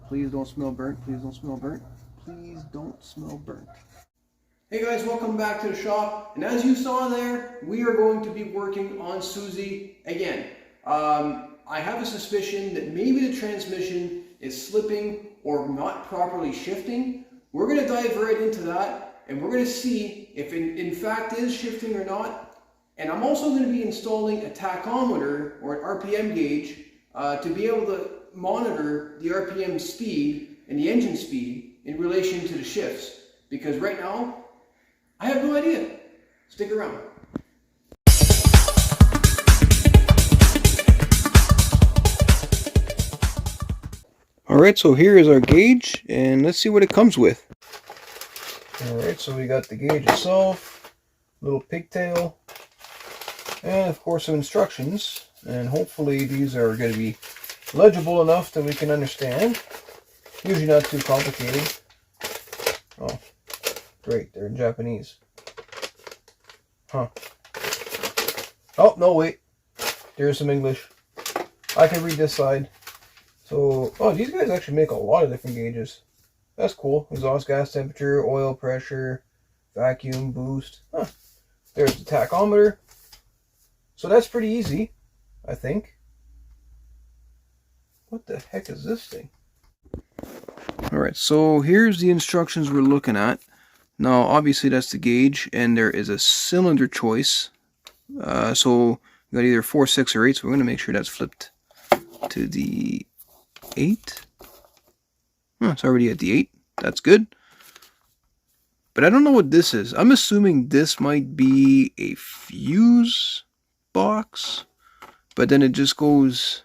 Please don't smell burnt. Please don't smell burnt. Please don't smell burnt. Hey guys, welcome back to the shop. And as you saw there, we are going to be working on Susie again. I have a suspicion that maybe the transmission is slipping or not properly shifting. We're going to dive right into that and we're going to see if it in fact is shifting or not. And I'm also going to be installing a tachometer or an RPM gauge to be able to monitor the RPM speed and the engine speed in relation to the shifts. Because right now, I have no idea. Stick around. Alright, so here is our gauge, and let's see what it comes with. Alright, so we got the gauge itself, little pigtail, and of course some instructions. And hopefully these are going to be legible enough that we can understand. Usually not too complicated. Oh, great, they're in Japanese. Huh. Oh, no, wait. There's some English. I can read this side. So, oh, these guys actually make a lot of different gauges. That's cool. Exhaust gas temperature, oil pressure, vacuum, boost. Huh. There's the tachometer. So that's pretty easy, I think. What the heck is this thing? Alright, so here's the instructions we're looking at. Now, obviously that's the gauge, and there is a cylinder choice. So, we got either 4, 6, or 8, so we're going to make sure that's flipped to the 8. Oh, it's already at the 8. That's good. But I don't know what this is. I'm assuming this might be a fuse box. But then it just goes...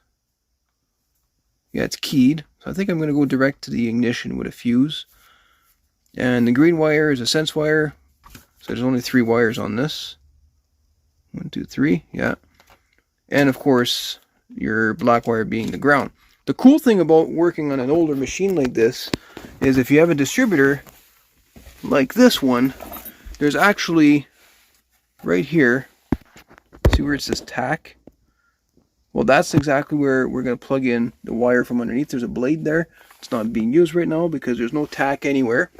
Yeah, it's keyed. So I think I'm going to go direct to the ignition with a fuse. And the green wire is a sense wire. So there's only 3 wires on this. 1, 2, 3. Yeah. And of course, your black wire being the ground. The cool thing about working on an older machine like this is if you have a distributor like this one, there's actually right here, see where it says tack? Well, that's exactly where we're going to plug in the wire from underneath. There's a blade there. It's not being used right now because there's no tack anywhere.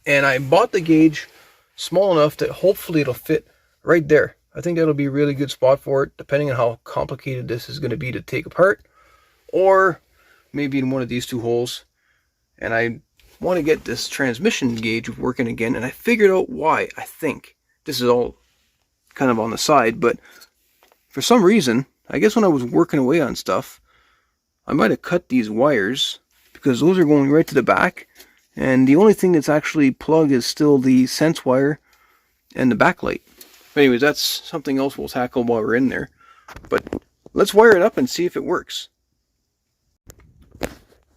And I bought the gauge small enough that hopefully it'll fit right there. I think that'll be a really good spot for it, depending on how complicated this is going to be to take apart. Or maybe in one of these 2 holes. And I want to get this transmission gauge working again. And I figured out why, I think. This is all kind of on the side, but for some reason, I guess when I was working away on stuff, I might have cut these wires because those are going right to the back. And the only thing that's actually plugged is still the sense wire and the backlight. But anyways, that's something else we'll tackle while we're in there. But let's wire it up and see if it works.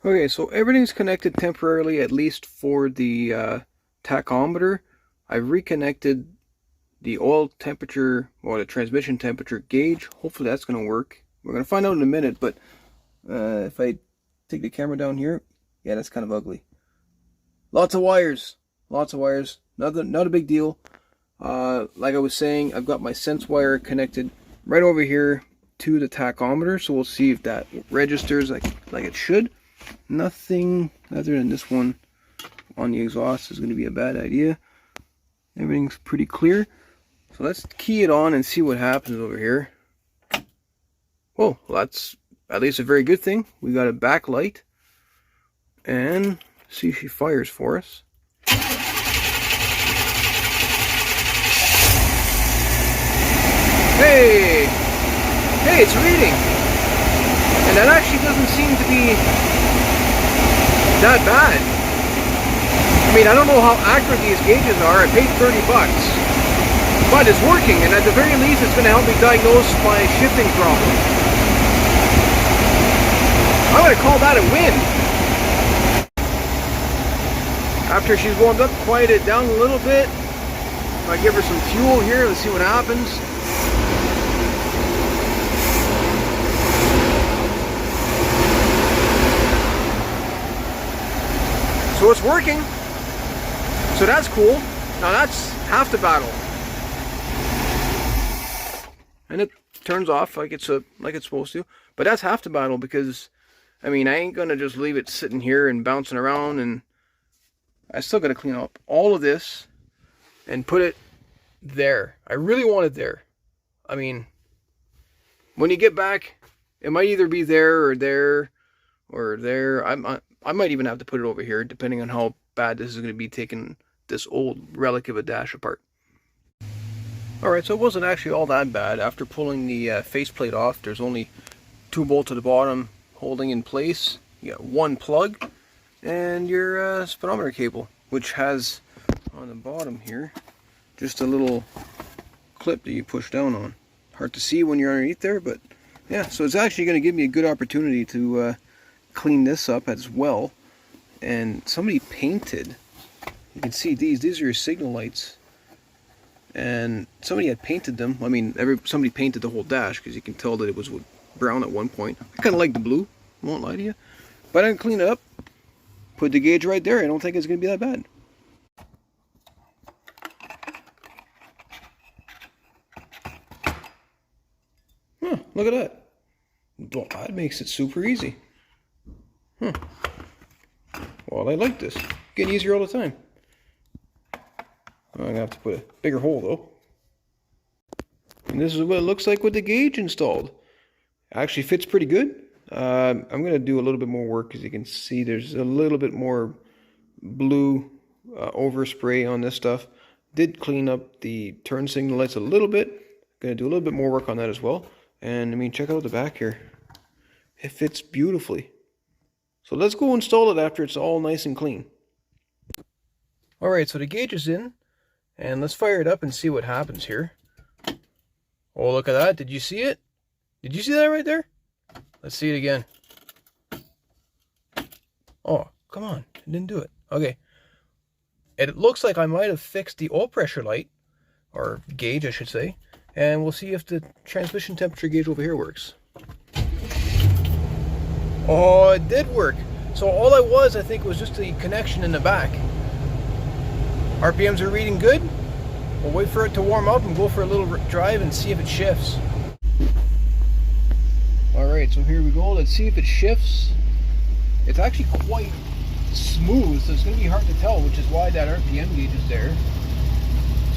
Okay, so everything's connected temporarily, at least for the tachometer. I've reconnected the oil temperature, or the transmission temperature gauge. Hopefully that's going to work. We're going to find out in a minute, but if I take the camera down here, yeah, that's kind of ugly. Lots of wires. Lots of wires. Not a big deal. Like I was saying, I've got my sense wire connected right over here to the tachometer, so we'll see if that registers like it should. Nothing other than this one on the exhaust is going to be a bad idea. Everything's pretty clear. So let's key it on and see what happens over here. Oh, well, that's at least a very good thing. We got a backlight. And see if she fires for us. Hey! Hey, it's reading! And that actually doesn't seem to be that bad. I mean, I don't know how accurate these gauges are. I paid 30 bucks. But it's working, and at the very least it's going to help me diagnose my shifting problem. I'm going to call that a win. After she's warmed up, quiet it down a little bit. If I give her some fuel here, let's see what happens. So it's working. So that's cool. Now that's half the battle. And it turns off like it's supposed to. But that's half the battle because I mean, I ain't gonna just leave it sitting here and bouncing around, and I still gotta clean up all of this and put it there. I really want it there. I mean, when you get back, it might either be there or there or there. I might even have to put it over here, depending on how bad this is going to be taking this old relic of a dash apart. Alright, so it wasn't actually all that bad. After pulling the faceplate off, there's only 2 bolts at the bottom holding in place. You got 1 plug and your speedometer cable, which has on the bottom here just a little clip that you push down on. Hard to see when you're underneath there, but yeah, so it's actually going to give me a good opportunity to clean this up as well. And somebody painted, you can see these are your signal lights, and somebody had painted them. I mean, somebody painted the whole dash, because you can tell that it was brown at one point. I kind of like the blue, won't lie to you, but I can clean it up, put the gauge right there. I don't think it's going to be that bad. Huh, look at that. Well, that makes it super easy. Huh. Well, I like this. Getting easier all the time. I'm going to have to put a bigger hole, though. And this is what it looks like with the gauge installed. It actually fits pretty good. I'm going to do a little bit more work. As you can see, there's a little bit more blue overspray on this stuff. Did clean up the turn signal lights a little bit. Going to do a little bit more work on that as well. And I mean, check out the back here. It fits beautifully. So let's go install it after it's all nice and clean. Alright, so the gauge is in. And let's fire it up and see what happens here. Oh, look at that. Did you see it? Did you see that right there? Let's see it again. Oh, come on. It didn't do it. Okay. It looks like I might have fixed the oil pressure light. Or gauge, I should say. And we'll see if the transmission temperature gauge over here works. Oh, it did work. So all I think, was just the connection in the back. RPMs are reading good. We'll wait for it to warm up and go for a little drive and see if it shifts. Alright, so here we go. Let's see if it shifts. It's actually quite smooth, so it's going to be hard to tell, which is why that RPM gauge is there.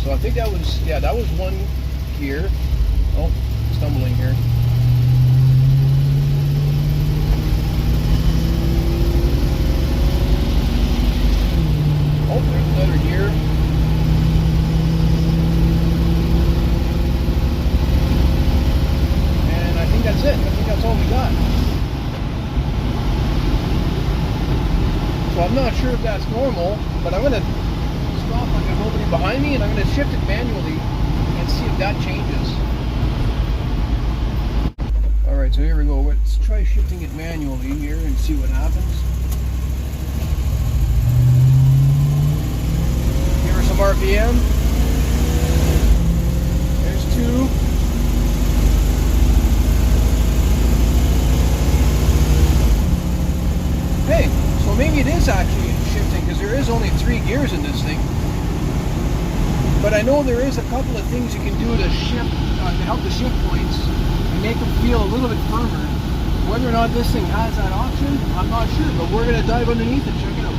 So I think that was, yeah, that was 1 gear. Oh, stumbling here. Oh, there's another gear. And I think that's it. I think that's all we got. So I'm not sure if that's normal, but I'm going to stop like there's nobody behind me, and I'm going to shift it manually and see if that changes. Alright, so here we go. Let's try shifting it manually here and see what happens. Some RPM. There's 2. Hey, so maybe it is actually shifting, because there is only 3 gears in this thing. But I know there is a couple of things you can do to shift, to help the shift points and make them feel a little bit firmer. Whether or not this thing has that option, I'm not sure, but we're going to dive underneath and check it out.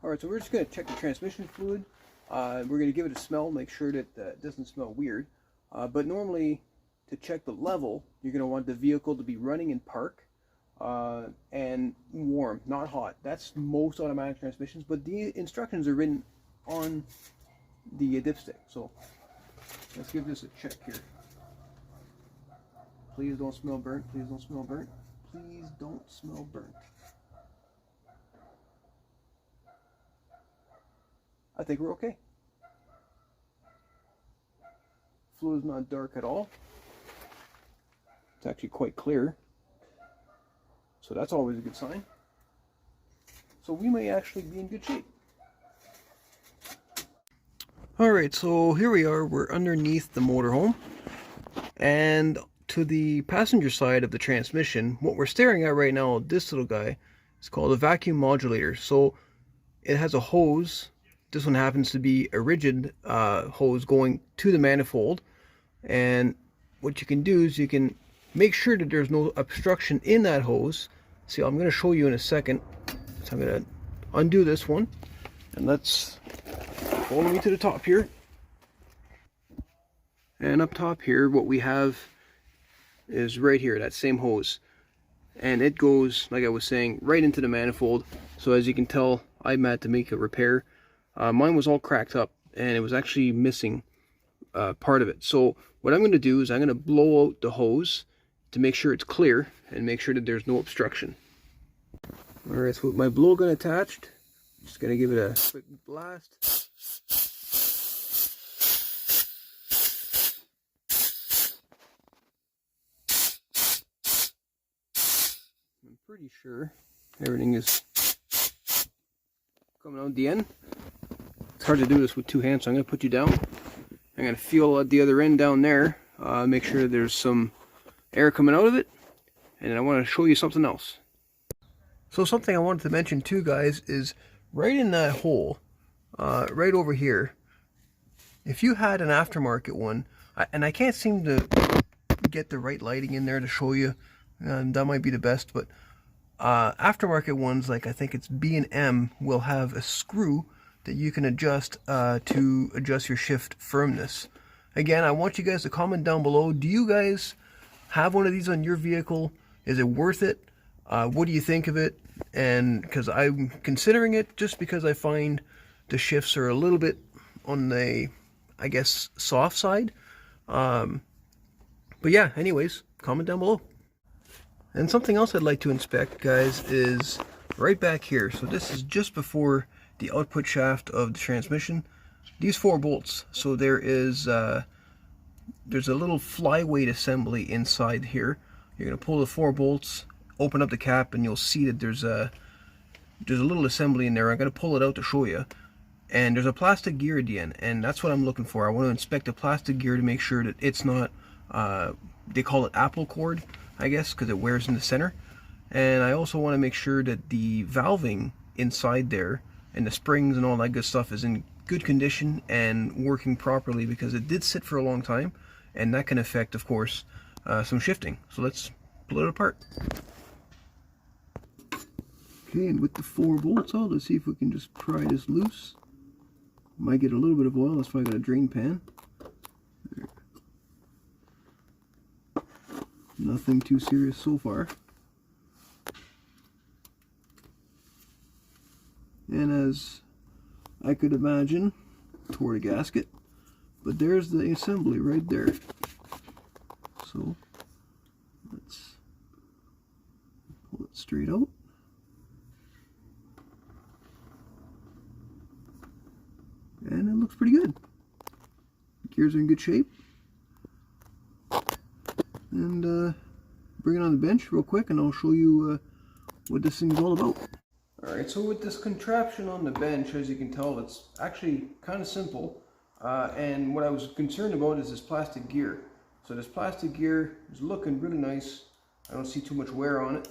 Alright, so we're just going to check the transmission fluid. We're going to give it a smell, make sure that it doesn't smell weird. But normally, to check the level, you're going to want the vehicle to be running in park and warm, not hot. That's most automatic transmissions, but the instructions are written on the dipstick. So let's give this a check here. Please don't smell burnt. Please don't smell burnt. Please don't smell burnt. I think we're okay. Fluid's not dark at all. It's actually quite clear. So that's always a good sign. So we may actually be in good shape. Alright, so here we are. We're underneath the motorhome. And to the passenger side of the transmission, what we're staring at right now, this little guy, is called a vacuum modulator. So it has a hose. This one happens to be a rigid hose going to the manifold, and what you can do is you can make sure that there's no obstruction in that hose. See, I'm going to show you in a second. So I'm going to undo this one, and let's follow me to the top here. And up top here, what we have is right here, that same hose. And it goes, like I was saying, right into the manifold. So as you can tell, I'm at to make a repair. Mine was all cracked up, and it was actually missing part of it. So what I'm going to do is I'm going to blow out the hose to make sure it's clear and make sure that there's no obstruction. Alright, so with my blowgun attached, I'm just going to give it a quick blast. I'm pretty sure everything is coming out the end. It's hard to do this with two hands, so I'm going to put you down. I'm going to feel at the other end down there, make sure there's some air coming out of it, and then I want to show you something else. So something I wanted to mention too, guys, is right in that hole, right over here, if you had an aftermarket one, and I can't seem to get the right lighting in there to show you, that might be the best, but aftermarket ones, like I think it's B&M, will have a screw that you can adjust to adjust your shift firmness. Again, I want you guys to comment down below, do you guys have one of these on your vehicle? Is it worth it? What do you think of it? And because I'm considering it, just because I find the shifts are a little bit on the, I guess, soft side. But yeah, anyways, comment down below. And something else I'd like to inspect, guys, is right back here. So this is just before the output shaft of the transmission. These 4 bolts. So there is there's a little flyweight assembly inside here. You're going to pull the 4 bolts, open up the cap, and you'll see that there's a little assembly in there. I'm going to pull it out to show you. And there's a plastic gear at the end, and that's what I'm looking for. I want to inspect the plastic gear to make sure that it's not, they call it apple cord, I guess, because it wears in the center. And I also want to make sure that the valving inside there and the springs and all that good stuff is in good condition and working properly, because it did sit for a long time, and that can affect, of course, some shifting. So let's pull it apart. Okay, and with the 4 bolts out, let's see if we can just pry this loose. Might get a little bit of oil, that's why I got a drain pan. There. Nothing too serious so far. And as I could imagine, toward a gasket, but there's the assembly right there. So let's pull it straight out. And it looks pretty good. Gears are in good shape. And bring it on the bench real quick, and I'll show you what this thing's all about. Alright, so with this contraption on the bench, as you can tell, it's actually kind of simple. And what I was concerned about is this plastic gear. So this plastic gear is looking really nice. I don't see too much wear on it.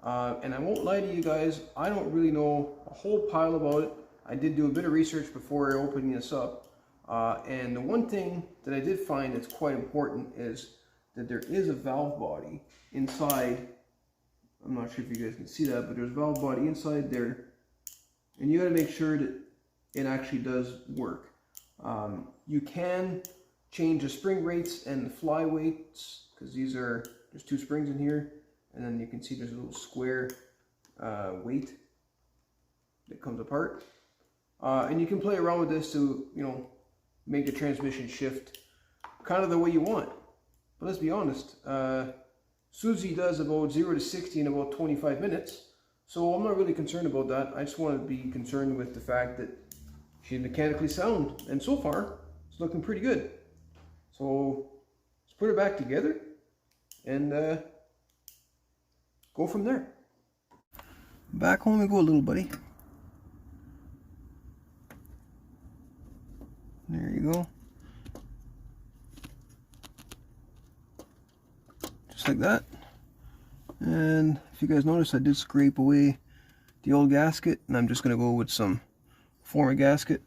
And I won't lie to you guys, I don't really know a whole pile about it. I did do a bit of research before opening this up. And the one thing that I did find that's quite important is that there is a valve body inside. I'm not sure if you guys can see that, but there's a valve body inside there. And you got to make sure that it actually does work. You can change the spring rates and the fly weights, because there's 2 springs in here, and then you can see there's a little square weight that comes apart. And you can play around with this to, make the transmission shift kind of the way you want. But let's be honest, Susie does about 0 to 60 in about 25 minutes, so I'm not really concerned about that. I just want to be concerned with the fact that she's mechanically sound, and so far it's looking pretty good. So let's put her back together and go from there. Back home we go, little buddy. There you go. Just like that. And if you guys notice, I did scrape away the old gasket, and I'm just going to go with some former gasket.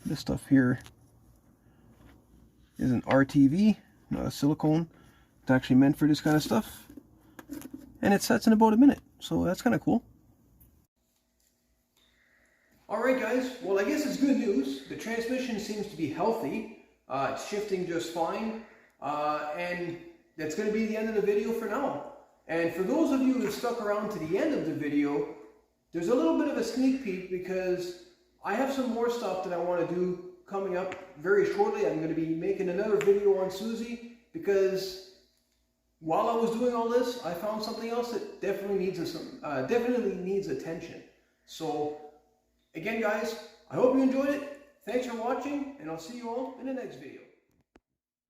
This stuff here is an RTV, not a silicone. It's actually meant for this kind of stuff. And it sets in about a minute, so that's kind of cool. Alright guys, well I guess it's good news. The transmission seems to be healthy. It's shifting just fine. And that's going to be the end of the video for now. And for those of you who stuck around to the end of the video, there's a little bit of a sneak peek because I have some more stuff that I want to do coming up very shortly. I'm going to be making another video on Susie because while I was doing all this, I found something else that definitely needs attention. So again guys, I hope you enjoyed it. Thanks for watching, and I'll see you all in the next video.